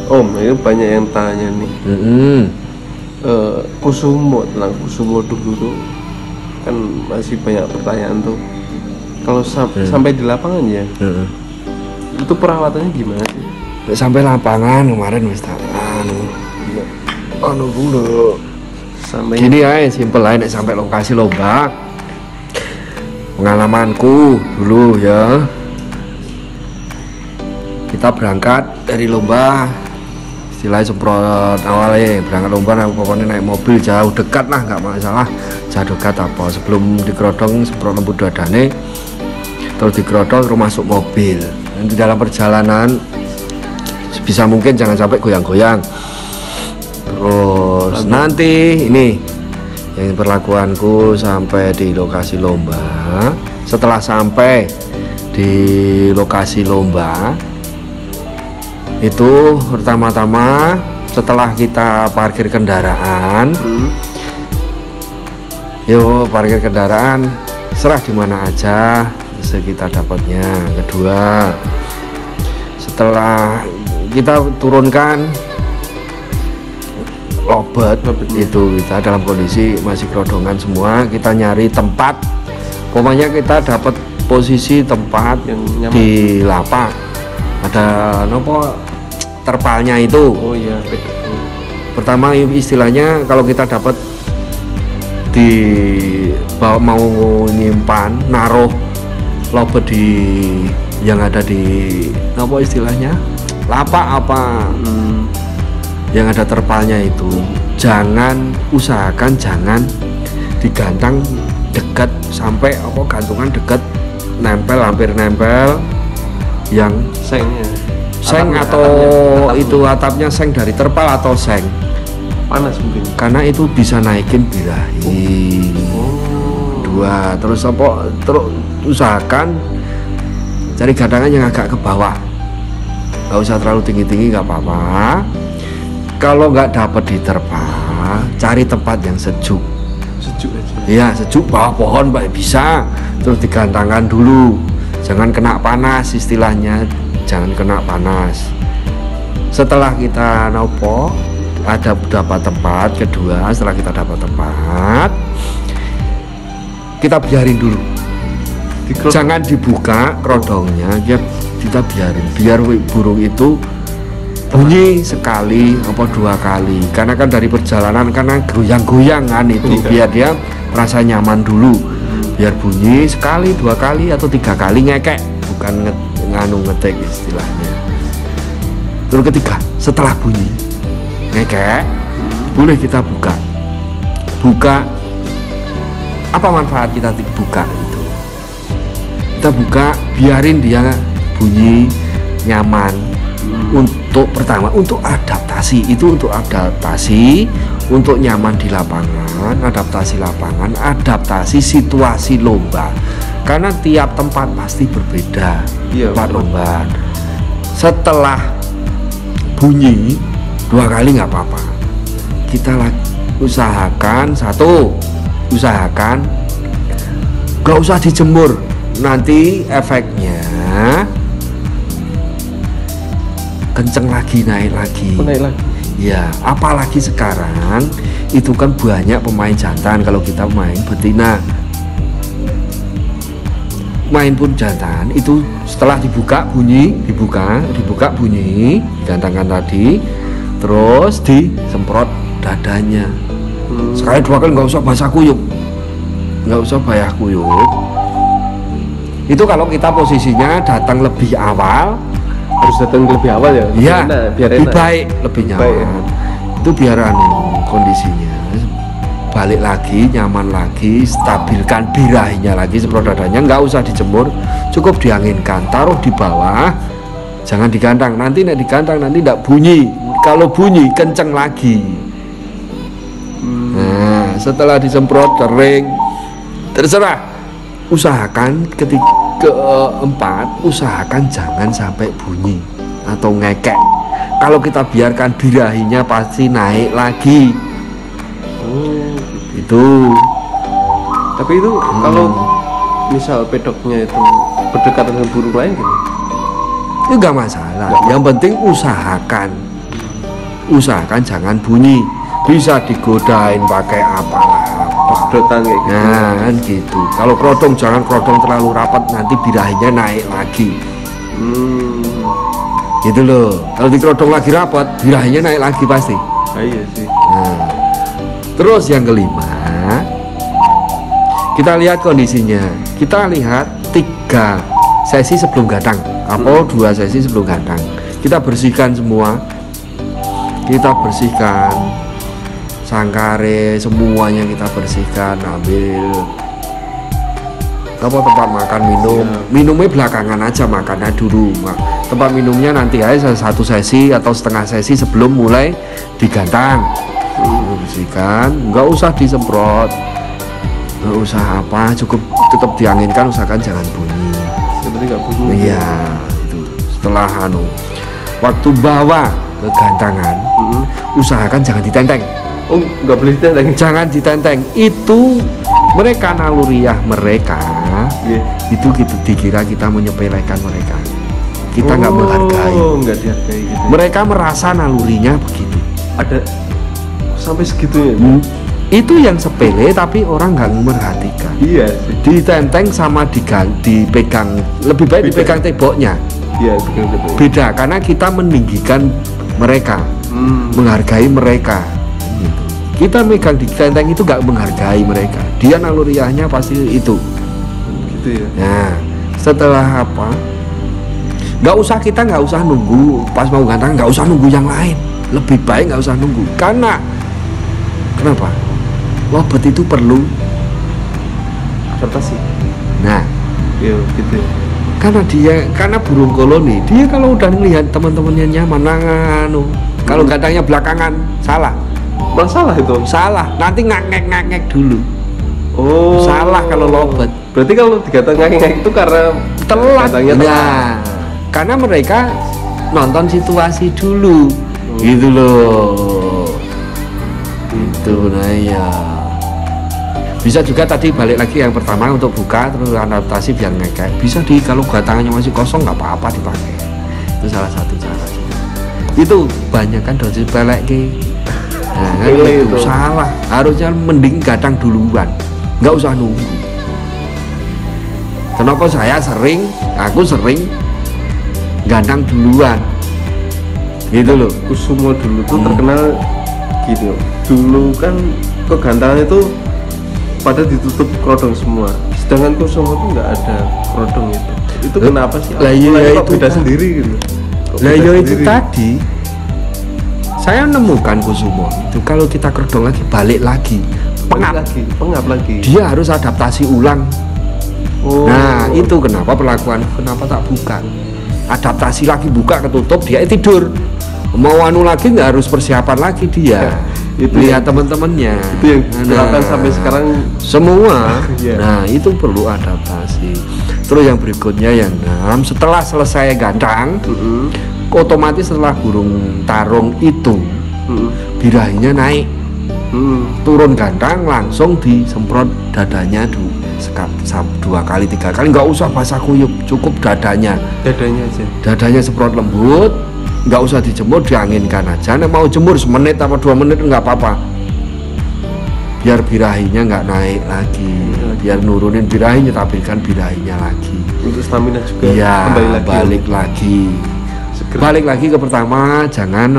Om, ini banyak yang tanya nih. Kusumo, tentang Kusumo dulu tuh kan masih banyak pertanyaan tuh. Kalau sampai di lapangan ya, itu perawatannya gimana sih? Sampai lapangan kemarin wis tak dulu. Sampai gini aja, simpel aja, nek sampai lokasi lomba. Pengalamanku dulu ya, kita berangkat dari lomba, istilahnya semprot awalnya berangkat lomba, pokoknya naik mobil jauh dekat lah, nggak masalah jauh dekat apa, sebelum dikerodong semprot lembut dadane, terus dikerodong terus masuk mobil. Dan di dalam perjalanan bisa mungkin jangan sampai goyang-goyang. Terus nanti ini yang perlakuanku sampai di lokasi lomba. Setelah sampai di lokasi lomba itu pertama-tama setelah kita parkir kendaraan, yuk parkir kendaraan serah di mana aja kita dapatnya. Kedua, setelah kita turunkan lobet itu, kita dalam kondisi masih kerodongan semua, kita nyari tempat, pokoknya kita dapat posisi tempat yang nyaman. Di lapak ada nopo terpalnya itu. Oh iya, pertama istilahnya kalau kita dapat di bawa, mau nyimpan naruh lobet di yang ada di nopo istilahnya lapak apa, yang ada terpalnya itu, usahakan jangan digantang dekat sampai apa gantungan dekat nempel, hampir nempel yang seng atau itu atapnya seng dari terpal atau seng panas mungkin, karena itu bisa naikin birahi. Dua, terus apa, terus usahakan cari gantangan yang agak ke bawah, nggak usah terlalu tinggi-tinggi, nggak apa-apa. Kalau nggak dapat di terpal, cari tempat yang sejuk aja ya, sejuk, bawah pohon bisa, terus digantangkan dulu, jangan kena panas, istilahnya jangan kena panas. Setelah kita nopo dapat tempat, kedua setelah kita dapat tempat, kita biarin dulu, jangan dibuka kerodongnya, kita biarin, biar burung itu bunyi sekali apa dua kali, karena kan dari perjalanan karena goyang-goyangan itu, biar dia merasa nyaman dulu, biar bunyi sekali, dua kali atau tiga kali ngekek, bukan ngetek istilahnya. Terus ketiga, setelah bunyi ngekek boleh kita buka. Apa manfaat kita buka itu? Kita buka, biarin dia bunyi nyaman. Untuk pertama, untuk adaptasi, itu untuk adaptasi, untuk nyaman di lapangan, adaptasi lapangan, adaptasi situasi lomba, karena tiap tempat pasti berbeda. Tempat lomba setelah bunyi dua kali nggak apa-apa, kita usahakan nggak usah dijemur, nanti efeknya kenceng lagi, naik lagi. Ya, apalagi sekarang itu kan banyak pemain jantan, kalau kita main betina, main pun jantan itu setelah dibuka bunyi, dibuka bunyi, digantangkan tadi, terus disemprot dadanya sekali dua kali, nggak usah basah kuyup, nggak usah bayar kuyup. Itu kalau kita posisinya datang lebih awal, harus datang lebih awal ya. Iya, biar lebih baik, lebih nyaman. Itu biar kondisinya balik lagi, nyaman lagi, stabilkan birahinya lagi, semprot dadanya, nggak usah dijemur, cukup dianginkan, taruh di bawah, jangan digantang. Nanti nek digantang nanti tidak bunyi, kalau bunyi kenceng lagi. Nah, setelah disemprot kering, terserah. Usahakan keempat, usahakan jangan sampai bunyi atau ngekek. Kalau kita biarkan birahinya pasti naik lagi. Itu. Tapi itu kalau misal pedoknya itu berdekatan dengan burung lain gitu, itu nggak masalah. Yang penting usahakan usahakan jangan bunyi, bisa digodain pakai apalah, Pedotan kayak gitu. nah kan gitu. Kalau kerodong jangan kerodong terlalu rapat, nanti birahinya naik lagi gitu loh. Kalau dikerodong lagi rapat, birahinya naik lagi pasti. Iya sih. Nah, terus yang kelima, kita lihat kondisinya. Kita lihat 3 sesi sebelum gadang atau 2 sesi sebelum gadang. Kita bersihkan semua. Kita bersihkan sangkare, semuanya kita bersihkan. Ambil apa tempat makan, minum. Minumnya belakangan aja, makannya dulu. Tempat minumnya nanti aja 1 sesi atau setengah sesi sebelum mulai digantang. Bersihkan, nggak usah disemprot, nggak usah apa, cukup tetap dianginkan, usahakan jangan bunyi. Seperti nggak bunyi. Iya, itu setelah waktu bawa ke gantangan, usahakan jangan ditenteng. Oh, nggak boleh ditenteng. Jangan ditenteng. Itu mereka naluriah mereka. Itu gitu dikira kita menyepelekan mereka. Kita nggak menghargai. Oh, nggak dihargai gitu. Mereka merasa nalurinya begitu. Ada sampai segitunya. Itu yang sepele tapi orang nggak memperhatikan. Iya sih. Ditenteng sama dipegang, lebih baik dipegang temboknya. Iya, betul. Beda karena kita meninggikan mereka, menghargai mereka. Gitu. Kita megang ditenteng itu nggak menghargai mereka. Dia naluriahnya pasti itu. Gitu ya. Nah, setelah apa? Nggak usah nunggu pas mau gantang, nggak usah nunggu yang lain. Lebih baik nggak usah nunggu. Karena kenapa? Lobet itu perlu adaptasi. Nah, Iya, gitu. Karena burung koloni, dia kalau udah melihat teman-temannya nyaman, kalau gantangnya belakangan, salah. Masalah itu. Salah, nanti ngangek dulu. Oh. Salah kalau lobet. Berarti kalau digantang ngangek itu karena Telat. gantangnya telat. Nah, karena mereka nonton situasi dulu, gitu loh. Itu nah ya. Bisa juga tadi balik lagi yang pertama untuk buka terus adaptasi biar ngekek. Bisa kalau gantangannya masih kosong nggak apa-apa dipakai. Itu salah satu cara. Itu banyak kan dosis pelek ki. Nah, kan itu salah. Harusnya mending gadang duluan, nggak usah nunggu. Kenapa aku sering gandang duluan, gitu loh. Kusumo dulu tuh terkenal gitu. Dulu kan kegantangan itu pada ditutup kerodong semua, sedangkan Kusumo tuh nggak ada kerodong itu. Itu kenapa sih? Lah iya itu beda sendiri gitu. Lah iya itu tadi saya menemukan Kusumo itu kalau kita kerodong lagi balik lagi pengap lagi. Dia harus adaptasi ulang. Oh. Nah itu kenapa kenapa tak buka, adaptasi lagi, buka ketutup dia tidur. Mau lagi nggak harus persiapan lagi dia. Itu lihat teman-temannya. Itu yang dilakukan sampai sekarang semua. Yeah. Nah itu perlu adaptasi. Terus yang berikutnya yang 6, setelah selesai gantang, otomatis setelah burung tarung itu birahinya naik, turun gantang langsung disemprot dadanya dulu. 2 kali 3 kali, nggak usah basah kuyup, cukup dadanya aja. Dadanya semprot lembut, nggak usah dijemur, dianginkan aja. Nah, mau jemur semenit apa 2 menit nggak apa-apa, biar birahinya nggak naik lagi, biar nurunin birahinya, tampilkan birahinya lagi untuk stamina juga. Iya, balik lagi balik lagi ke pertama, jangan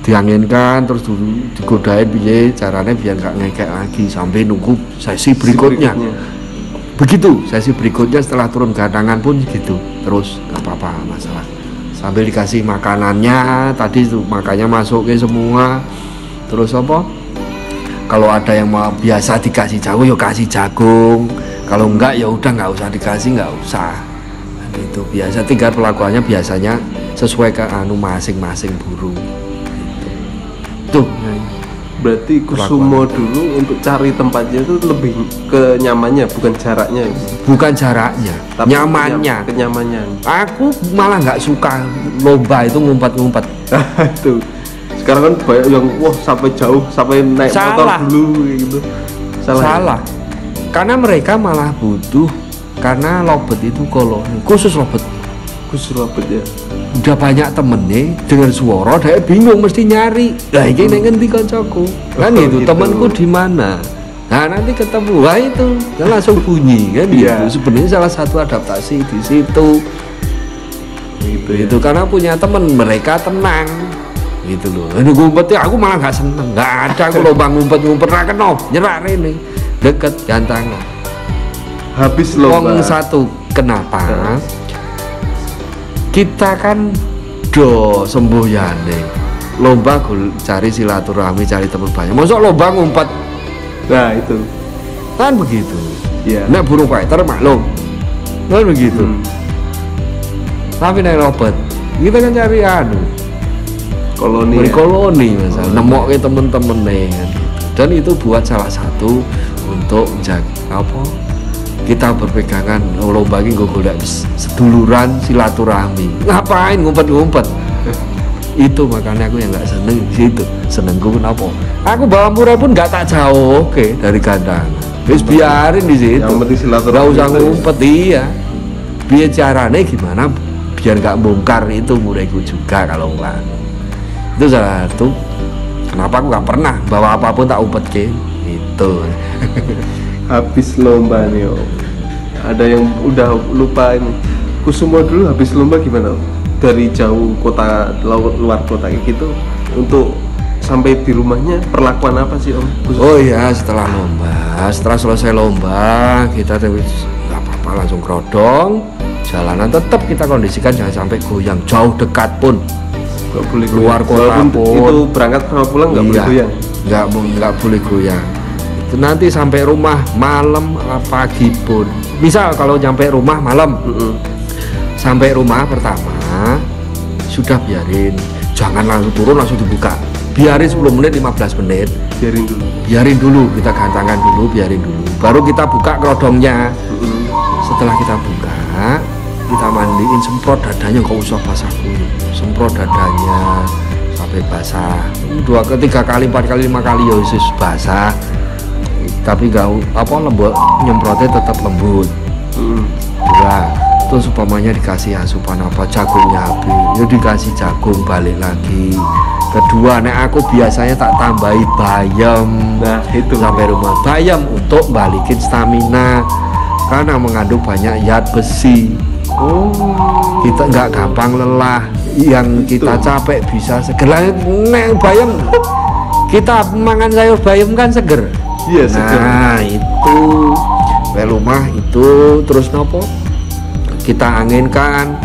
dianginkan terus dulu digodain piye caranya biar nggak ngekek lagi sampai nunggu sesi berikutnya. Begitu sesi berikutnya setelah turun gantangan pun gitu terus, nggak apa-apa masalah, sambil dikasih makanannya tadi tuh, makanya masukin semua. Terus kalau ada yang mau biasa dikasih jagung ya kasih jagung, kalau enggak ya udah nggak usah dikasih, nggak usah. Nah, itu biasa, tinggal perlakuannya biasanya sesuai ke masing-masing burung. Tuh, berarti Kusumo dulu untuk cari tempatnya itu lebih ke nyamannya, bukan jaraknya. Bukan jaraknya, tapi nyamannya. Kenyamannya. Aku malah nggak suka lomba itu ngumpet-ngumpet. Itu sekarang kan banyak yang sampai jauh, sampai naik motor dulu gitu. Salah. Karena mereka malah butuh, karena lobet itu koloni khusus lobet ya. udah banyak temennya dengan suara dia bingung mesti nyari lah ini ngerti koncoku kan itu temanku di mana. Nah nanti ketemu, wah itu kan langsung bunyi kan gitu. Sebenarnya salah satu adaptasi di situ. Gitu, itu karena punya temen mereka tenang gitu loh. Ini ngumpetnya aku malah nggak seneng, nggak ada aku lomba ngumpet rakenop nyerak ini deket gantangan. Habis lomba. Wong satu kenapa? Kita kan do semboyane lomba cari silaturahmi, cari teman banyak. Masuk lomba ngumpet. Nah itu kan begitu. Iya. Nek burung fighter maklum kan begitu. Tapi nek robot kita kan cari koloni misalnya nemok ke temen-temen nih kan. Dan itu buat salah satu untuk menjaga apa kita berpegangan lomba ini golek seduluran silaturahmi. Ngapain ngumpet-ngumpet? Itu makanya aku yang nggak seneng di situ. Senengku kenapa? Aku bawa murah pun nggak tak jauh dari kandang. Terus biarin di situ. Yang penting silaturahmi. Nggak usah ngumpet iya. Biar caranya gimana? Biar nggak bongkar itu murahku juga kalau nggak. Itu salah satu. Kenapa aku nggak pernah bawa apapun tak umpet ke? Itu. Habis lomba nih Om. Ada yang udah lupa ini. Kusumo dulu habis lomba gimana Om? Dari jauh kota luar kota kayak gitu untuk sampai di rumahnya perlakuan apa sih Om? Oh iya setelah selesai lomba kita nggak apa-apa langsung kerodong jalanan tetap kita kondisikan jangan sampai goyang jauh dekat pun nggak boleh luar kota pun itu berangkat sama pulang nggak boleh goyang nggak boleh goyang itu nanti sampai rumah malam pagi pun misal kalau sampai rumah malam sampai rumah pertama sudah biarin jangan langsung turun langsung dibuka biarin 10 menit 15 menit biarin dulu kita gantangan dulu biarin dulu baru kita buka kerodongnya setelah kita buka kita mandiin semprot dadanya nggak usah basah kuyup semprot dadanya sampai basah 2, 3 kali 4 kali 5 kali ya usus basah tapi nggak lembut nyemprotnya tetap lembut terus umpamanya dikasih asupan apa jagungnya habis ya dikasih jagung balik lagi kedua nek aku biasanya tak tambahi bayam nah itu sampai rumah bayam untuk balikin stamina karena mengandung banyak zat besi kita nggak gampang lelah yang kita capek bisa seger nek bayam kita mangan sayur bayam kan seger seger. Nah itu rumah itu terus nopo kita anginkan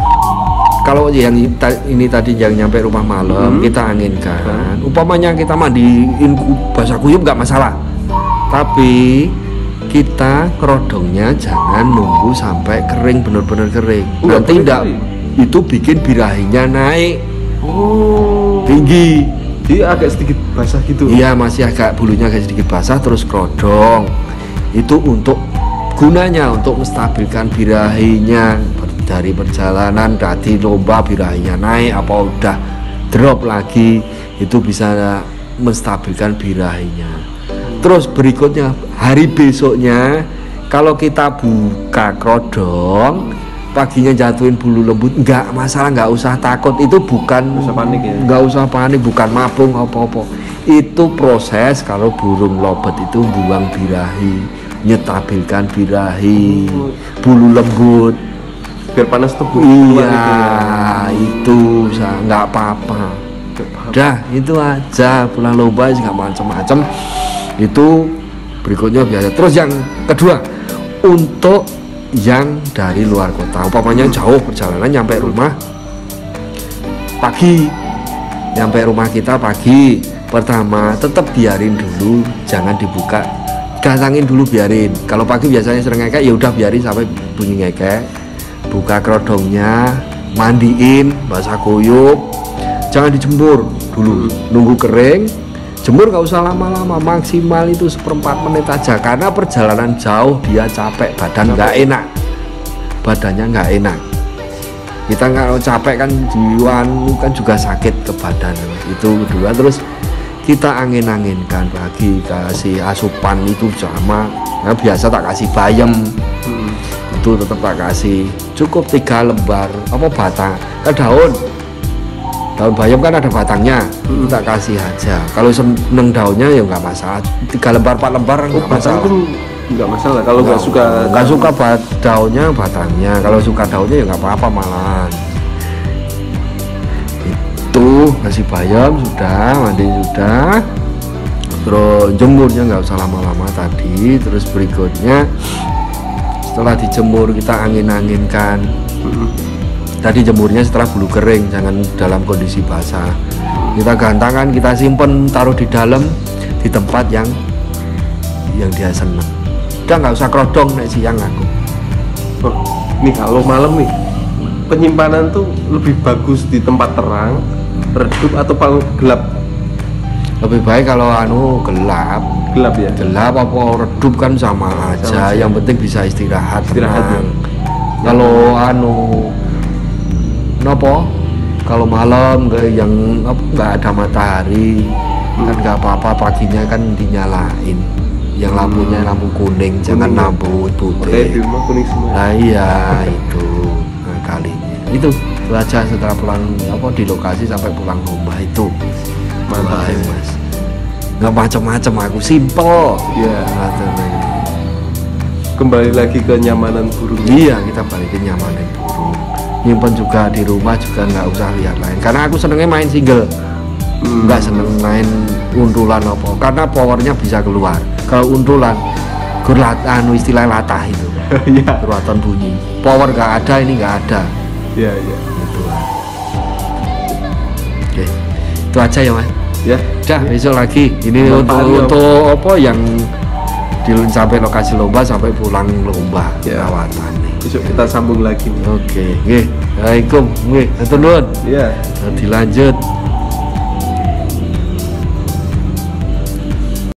kalau yang ini tadi yang nyampe rumah malam kita anginkan umpamanya kita mandiin basah kuyup nggak masalah tapi kita kerodongnya jangan nunggu sampai kering benar-benar kering nanti tidak itu bikin birahinya naik tinggi dia agak sedikit basah gitu iya masih agak bulunya agak sedikit basah terus kerodong itu untuk gunanya untuk menstabilkan birahinya dari perjalanan tadi lomba birahinya naik apa udah drop lagi itu bisa menstabilkan birahinya terus berikutnya hari besoknya kalau kita buka kerodong paginya jatuhin bulu lembut nggak masalah nggak usah takut itu bukan usah panik ya nggak usah panik bukan mabung apa-apa itu proses kalau burung lobet itu buang birahi nyetabilkan birahi bulu lembut biar panas tubuh iya itu nggak apa-apa dah itu aja pulang lomba sih nggak macam-macam itu berikutnya biasa terus yang kedua untuk yang dari luar kota umpamanya jauh perjalanan nyampe rumah pagi nyampe rumah kita pagi pertama tetap biarin dulu jangan dibuka gantangin dulu biarin kalau pagi biasanya sering ngekek ya udah biarin sampai bunyi ngekek buka kerodongnya mandiin basah kuyup jangan dijemur dulu nunggu kering jemur nggak usah lama-lama maksimal itu 1/4 menit aja karena perjalanan jauh dia capek badan nggak enak badannya nggak enak kita kalau capek kan jiwaan kan juga sakit ke badan itu kedua terus kita angin-anginkan pagi kasih asupan itu sama nah, biasa tak kasih bayam itu tetap tak kasih cukup 3 lembar apa batang daun Daun bayam kan ada batangnya, kita kasih aja. Kalau seneng daunnya ya nggak masalah. 3 lembar 4 lembar nggak masalah. Batang pun nggak masalah. Kalau nggak suka daunnya batangnya. Kalau suka daunnya ya nggak apa-apa malahan. Itu kasih bayam sudah, mandi sudah. Terus jemurnya nggak usah lama-lama tadi. Terus berikutnya setelah dijemur kita angin-anginkan. Tadi jemurnya setelah bulu kering, jangan dalam kondisi basah. Kita gantangan, kita simpen, taruh di dalam di tempat yang dia seneng. Udah nggak usah kerodong nek siang aku. Oh, nih kalau malam nih penyimpanan tuh lebih bagus di tempat terang, redup atau paling gelap? Lebih baik kalau gelap. Gelap ya. Gelap apa redup kan sama aja. Yang penting bisa istirahat. Ya. Kalau nopo kalau malam yang nggak ada matahari kan nggak apa-apa, paginya kan dinyalain yang lampunya lampu kuning, jangan lampu putih. Di rumah kuning semua. Nah iya itu kalinya itu aja setelah pulang di lokasi sampai pulang rumah itu mantap ya Mas, nggak macam-macam, aku simple ya. Kembali lagi ke nyamanan burung. Iya, kita balikin nyamanan burung. Nyimpen juga di rumah juga nggak usah lihat lain, karena aku senengnya main single, nggak seneng main undulan apa, karena powernya bisa keluar. Kalau undulan istilah latah itu ya. keruatan bunyi, power nggak ada, ini nggak ada ya ya gitu. Oke, itu aja ya Mas ya. Udah besok lagi ini untuk apa yang sampai lokasi lomba sampai pulang lomba ya. Perawatan nih. Besok kita sambung lagi nih. Oke, nggih. Assalamualaikum. Nggih, atur nuwun. Iya. Dilanjut.